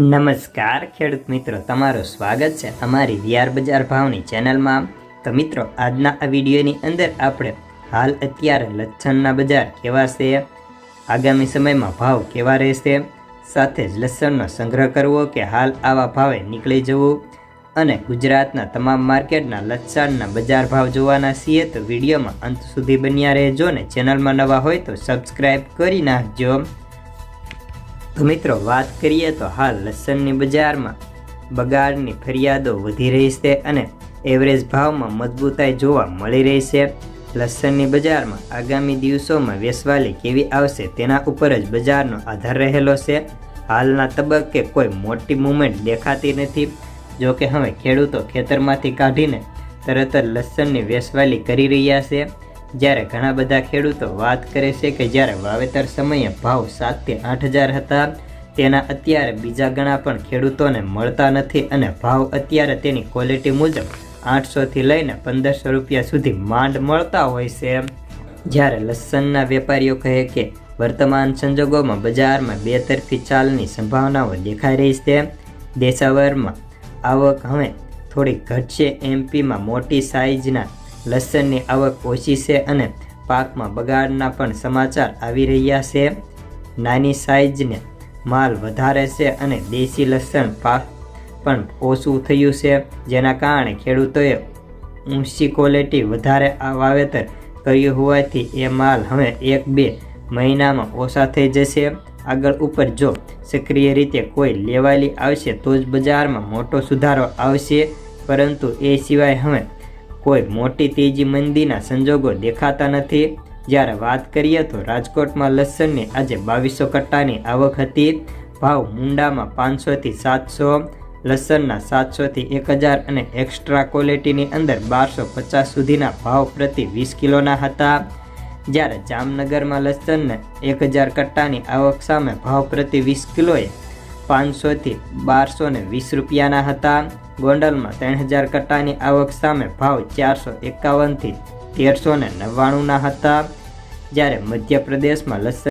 નમસ્કાર ખેડૂત મિત્રો, તમારું સ્વાગત છે અમારી વિયાર બજાર ભાવની ચેનલમાં। તો મિત્રો, આજના આ વિડીયોની અંદર આપણે હાલ અત્યારે લસણના બજાર કેવા છે, આગામી સમયમાં ભાવ કેવા રહેશે, સાથે જ લસણનો સંગ્રહ કરવો કે હાલ આવા ભાવે નીકળી જવું અને ગુજરાતના તમામ માર્કેટના લસણના બજાર ભાવ જોવાના છીએ। તો વિડીયોમાં અંત સુધી બન્યા રહેજો ને ચેનલમાં નવા હોય તો સબસ્ક્રાઈબ કરી નાખજો। તો મિત્રો, વાત કરીએ તો હાલ લસણની બજારમાં બગાડની ફરિયાદો વધી રહી છે અને એવરેજ ભાવમાં મજબૂતાઈ જોવા મળી રહી છે। લસણની બજારમાં આગામી દિવસોમાં વેચવાલી કેવી આવશે તેના ઉપર જ બજારનો આધાર રહેલો છે। હાલના તબક્કે કોઈ મોટી મૂવમેન્ટ દેખાતી નથી। જો કે હવે ખેડૂતો ખેતરમાંથી કાઢીને તરત જ લસણની વેચવાલી કરી રહ્યા છે, જ્યારે ઘણા બધા ખેડૂતો વાત કરે છે કે જ્યારે વાવેતર સમયે ભાવ 7 થી 8 હજાર હતા તેના અત્યારે બીજા ગણા પણ ખેડૂતોને મળતા નથી અને ભાવ અત્યારે તેની ક્વોલિટી મુજબ 800 થી લઈને 1500 રૂપિયા સુધી માંડ મળતા હોય છે। જ્યારે લસણના વેપારીઓ કહે કે વર્તમાન સંજોગોમાં બજારમાં બેતરફી ચાલની સંભાવનાઓ દેખાઈ રહી છે। દેશાવરમાં આવક હવે થોડી ઘટશે। એમપીમાં મોટી સાઇઝના લસણની આવક ઓછી છે અને પાકમાં બગાડના પણ સમાચાર આવી રહ્યા છે। નાની સાઇઝને માલ વધારે છે અને દેશી લસણ પાક પણ ઓછું થયું છે, જેના કારણે ખેડૂતોએ ઊંચી ક્વોલિટી વધારે આ વાવેતર કર્યું હોવાથી એ માલ હવે 1-2 મહિનામાં ઓછા થઈ જશે। આગળ ઉપર જો સક્રિય રીતે કોઈ લેવાલી આવશે તો જ બજારમાં મોટો સુધારો આવશે, પરંતુ એ સિવાય હવે કોઈ મોટી તેજી મંદીના સંજોગો દેખાતા નથી। જ્યારે વાત કરીએ તો રાજકોટમાં લસણની આજે 2200 કટ્ટાની આવક હતી। ભાવ મુંડામાં 500 થી 700, લસણના 700 થી 1000 અને એક્સ્ટ્રા ક્વોલિટીની અંદર 1250 સુધીના ભાવ પ્રતિ 20 કિલોના હતા। જ્યારે જામનગરમાં લસણને 1000 કટ્ટાની આવક સામે ભાવ પ્રતિ 20 કિલોએ 500 થી 1220 રૂપિયાના હતા। ગોંડલમાં 3000 કટ્ટાની આવક સામે ભાવ 451 થી 1399 હતા। જ્યારે મધ્યપ્રદેશમાં લસણ